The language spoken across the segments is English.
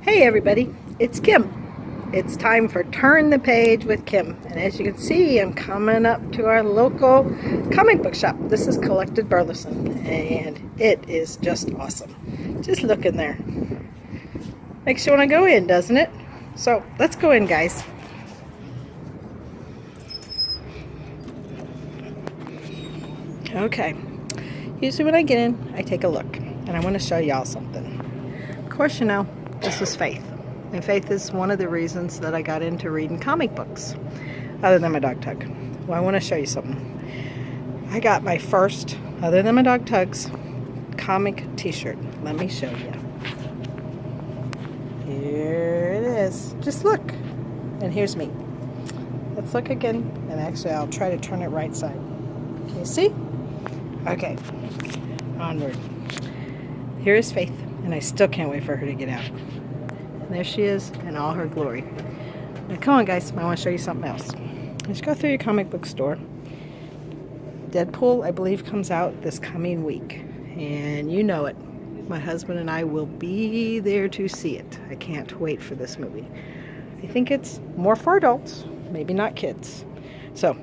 Hey everybody, it's Kim. It's time for Turn the Page with Kim. And as you can see, I'm coming up to our local comic book shop. This is Collected Burleson, and it is just awesome. Just look in there. Makes you want to go in, doesn't it? So let's go in, guys. Okay. Usually when I get in, I take a look, and I want to show y'all something. Of course, you know, this is Faith. And Faith is one of the reasons that I got into reading comic books, other than my dog Tug. Well, I want to show you something. I got my first, other than my dog Tug's, comic t-shirt. Let me show you. Here it is. Just look. And here's me. Let's look again. And actually, I'll try to turn it right side. Can you see? Okay. Onward. Here is Faith. And I still can't wait for her to get out. And there she is in all her glory. Now come on, guys. I want to show you something else. Let's go through your comic book store. Deadpool, I believe, comes out this coming week. And you know it. My husband and I will be there to see it. I can't wait for this movie. I think it's more for adults, maybe not kids. So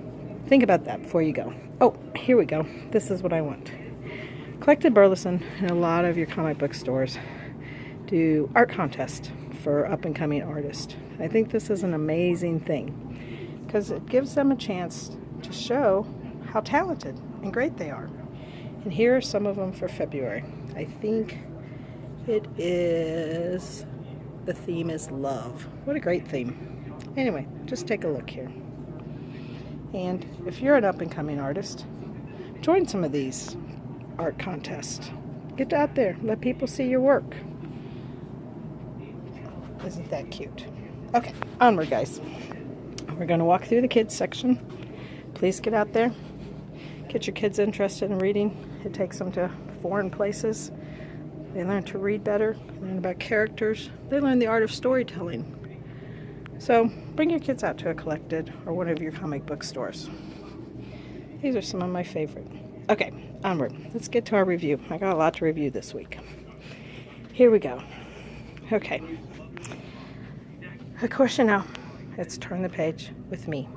think about that before you go. Oh, here we go. This is what I want. Collected Burleson and a lot of your comic book stores do art contests for up-and-coming artists. I think this is an amazing thing because it gives them a chance to show how talented and great they are. And here are some of them for February. I think it is, the theme is love. What a great theme. Anyway, just take a look here. And if you're an up-and-coming artist, join some of these art contests. Get out there, let people see your work. Isn't that cute? Okay, onward, guys. We're going to walk through the kids section. Please get out there. Get your kids interested in reading. It takes them to foreign places. They learn to read better, learn about characters. They learn the art of storytelling. So bring your kids out to a Collected or one of your comic book stores. These are some of my favorite. Okay, onward. Let's get to our review. I got a lot to review this week. Here we go. Okay. Of course, you know, let's turn the page with me,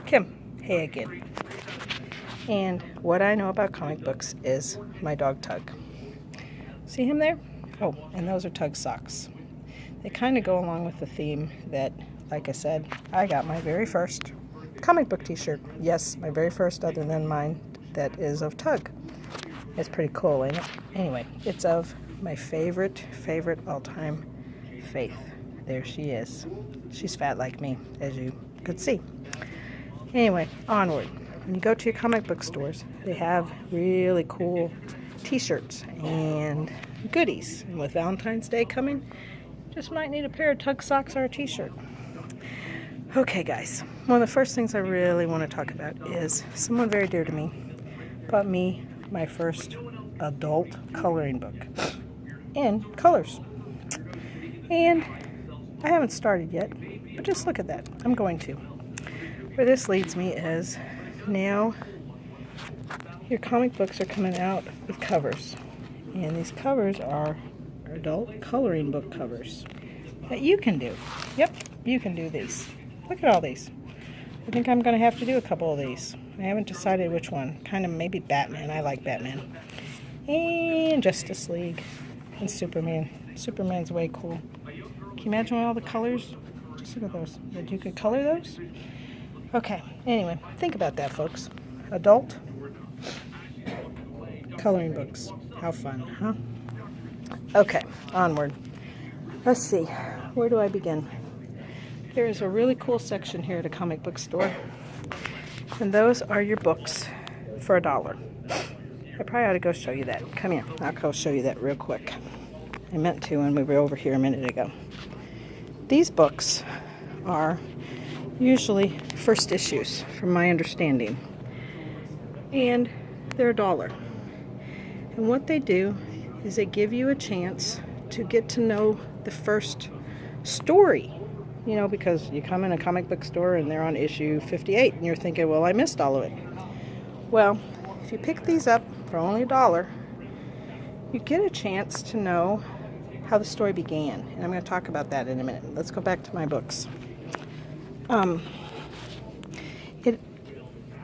Kim. Hey again. And what I know about comic books is my dog Tug. See him there? Oh, and those are Tug socks. They kind of go along with the theme that, like I said, I got my very first comic book t-shirt. Yes, my very first other than mine that is of Tug. It's pretty cool, ain't it? Anyway, it's of my favorite all-time Faith. There she is. She's fat like me, as you could see. Anyway, onward. When you go to your comic book stores, they have really cool t-shirts and goodies. And with Valentine's Day coming, just might need a pair of Tug socks or a t-shirt. Okay, guys. One of the first things I really want to talk about is someone very dear to me bought me my first adult coloring book in colors. And I haven't started yet, but just look at that. I'm going to. Where this leads me is now your comic books are coming out with covers. And these covers are adult coloring book covers that you can do. Yep, you can do these. Look at all these. I think I'm going to have to do a couple of these. I haven't decided which one. Kind of maybe Batman. I like Batman. And Justice League. And Superman. Superman's way cool. Can you imagine all the colors? Just look at those. That you could color those? Okay. Anyway, think about that, folks. Adult coloring books. How fun, huh? Okay, onward. Let's see. Where do I begin? There is a really cool section here at a comic book store. And those are your books for $1. I probably ought to go show you that. Come here. I'll go show you that real quick. I meant to when we were over here a minute ago. These books are usually first issues, from my understanding. And they're $1. And what they do is they give you a chance to get to know the first story. You know, because you come in a comic book store and they're on issue 58 and you're thinking, well, I missed all of it. Well, if you pick these up for only $1, you get a chance to know how the story began. And I'm going to talk about that in a minute. Let's go back to my books.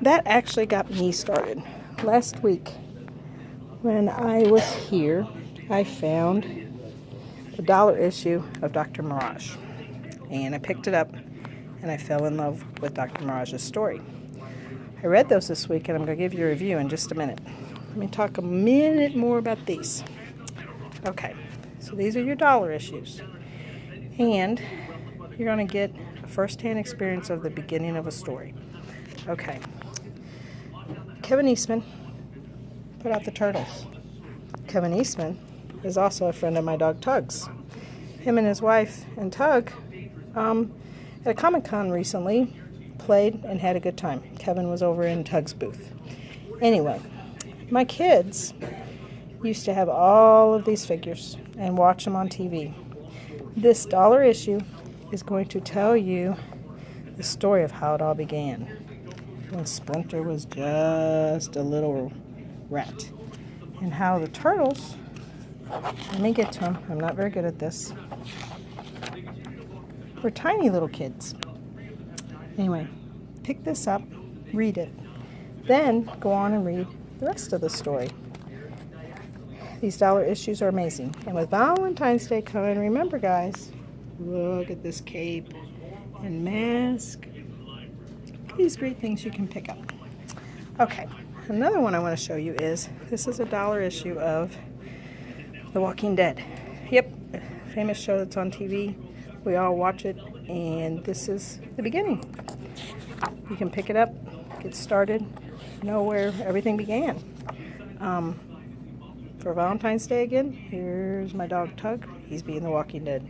That actually got me started. Last week, when I was here, I found the dollar issue of Dr. Mirage. And I picked it up, and I fell in love with Dr. Mirage's story. I read those this week, and I'm going to give you a review in just a minute. Let me talk a minute more about these. Okay, so these are your dollar issues. And you're going to get a first-hand experience of the beginning of a story. Okay. Kevin Eastman put out the Turtles. Kevin Eastman is also a friend of my dog Tug's. Him and his wife and Tug at a Comic-Con recently played and had a good time. Kevin was over in Tug's booth. Anyway, my kids used to have all of these figures and watch them on TV. This dollar issue is going to tell you the story of how it all began, when Splinter was just a little rat, and how the Turtles, let me get to them, I'm not very good at this, were tiny little kids. Anyway, pick this up, read it, then go on and read the rest of the story. These dollar issues are amazing. And with Valentine's Day coming, remember guys, look at this cape and mask. These great things you can pick up. Okay, another one I want to show you is, this is a dollar issue of The Walking Dead. Yep, famous show that's on TV. We all watch it, and this is the beginning. You can pick it up, get started, know where everything began. For Valentine's Day again, here's my dog Tug. He's being The Walking Dead.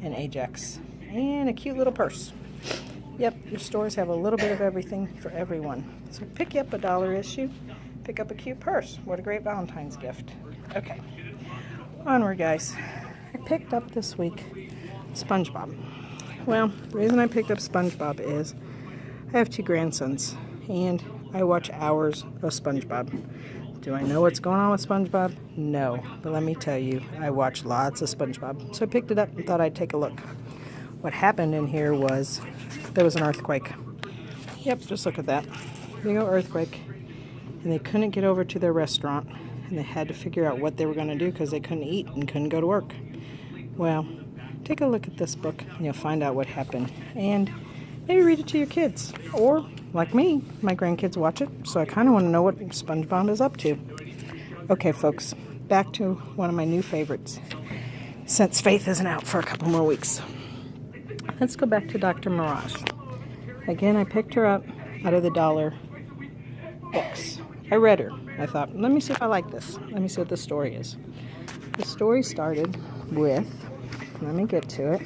And Ajax. And a cute little purse. Yep, your stores have a little bit of everything for everyone. So pick you up a dollar issue, pick up a cute purse. What a great Valentine's gift. Okay, onward guys. I picked up this week SpongeBob. Well, the reason I picked up SpongeBob is I have 2 grandsons, and I watch hours of SpongeBob. Do I know what's going on with SpongeBob? No, but let me tell you, I watch lots of SpongeBob. So I picked it up and thought I'd take a look. What happened in here was, there was an earthquake. Yep, just look at that. Big old earthquake. And they couldn't get over to their restaurant, and they had to figure out what they were going to do because they couldn't eat and couldn't go to work. Well, take a look at this book and you'll find out what happened. And maybe read it to your kids. Or, like me, my grandkids watch it, so I kind of want to know what SpongeBob is up to. Okay, folks, back to one of my new favorites, since Faith isn't out for a couple more weeks. Let's go back to Dr. Mirage. Again, I picked her up out of the dollar books. I read her. I thought, let me see if I like this. Let me see what the story is. The story started with, let me get to it.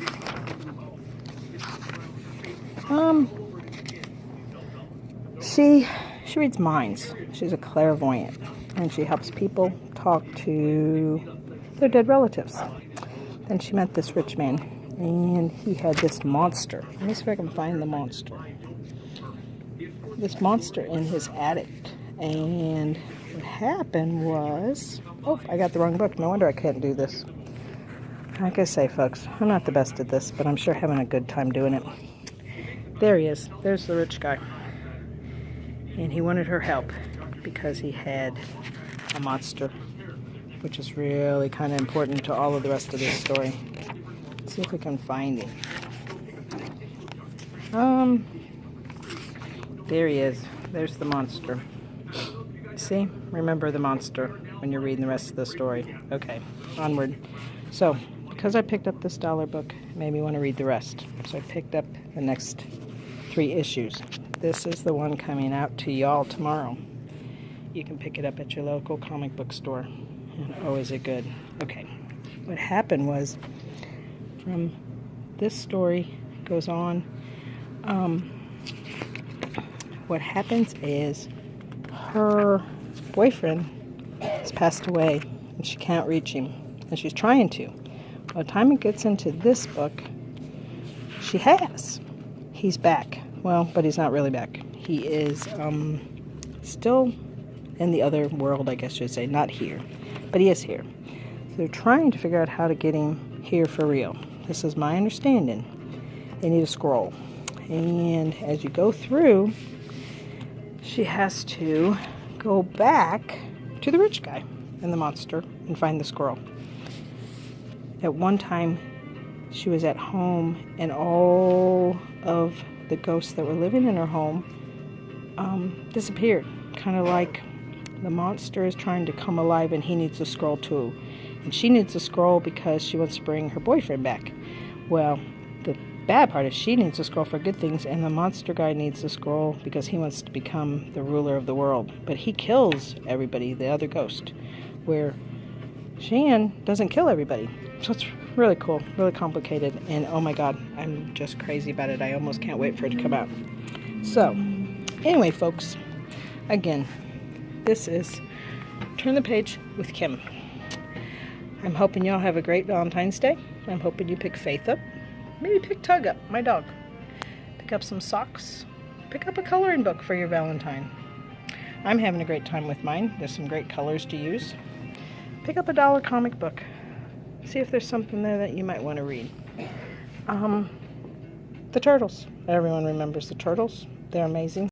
She reads minds. She's a clairvoyant, and she helps people talk to their dead relatives. Then she met this rich man, and he had this monster. Let me see if I can find the monster. This monster in his attic. And what happened was, oh, I got the wrong book. No wonder I can't do this. Like I say, folks, I'm not the best at this, but I'm sure having a good time doing it. There he is. There's the rich guy. And he wanted her help because he had a monster, which is really kind of important to all of the rest of this story. Let's see if we can find him. There he is. There's the monster. See? Remember the monster when you're reading the rest of the story. Okay, onward. So, because I picked up this dollar book, it made me want to read the rest. So I picked up the next 3 issues. This is the one coming out to y'all tomorrow. You can pick it up at your local comic book store. And oh, is it good. Okay. What happened was, from this story goes on, what happens is her boyfriend has passed away and she can't reach him, and she's trying to. By the time it gets into this book, she has. He's back. Well, but he's not really back. He is still in the other world, I guess you'd say. Not here, but he is here. they're trying to figure out how to get him here for real. This is my understanding. They need a scroll. And as you go through, she has to go back to the rich guy and the monster and find the scroll. At one time, she was at home, and all of the ghosts that were living in her home disappeared. Kind of like the monster is trying to come alive, and he needs a scroll too. And she needs a scroll because she wants to bring her boyfriend back. Well, the bad part is she needs a scroll for good things, and the monster guy needs a scroll because he wants to become the ruler of the world. But he kills everybody, the other ghost, where Shan doesn't kill everybody. So it's really cool, really complicated, and oh my god, I'm just crazy about it. I almost can't wait for it to come out. So, anyway, folks, again, this is Turn the Page with Kim. I'm hoping y'all have a great Valentine's Day. I'm hoping you pick Faith up. Maybe pick Tug up, my dog. Pick up some socks. Pick up a coloring book for your Valentine. I'm having a great time with mine. There's some great colors to use. Pick up a dollar comic book. See if there's something there that you might want to read. The Turtles. Everyone remembers the Turtles. They're amazing.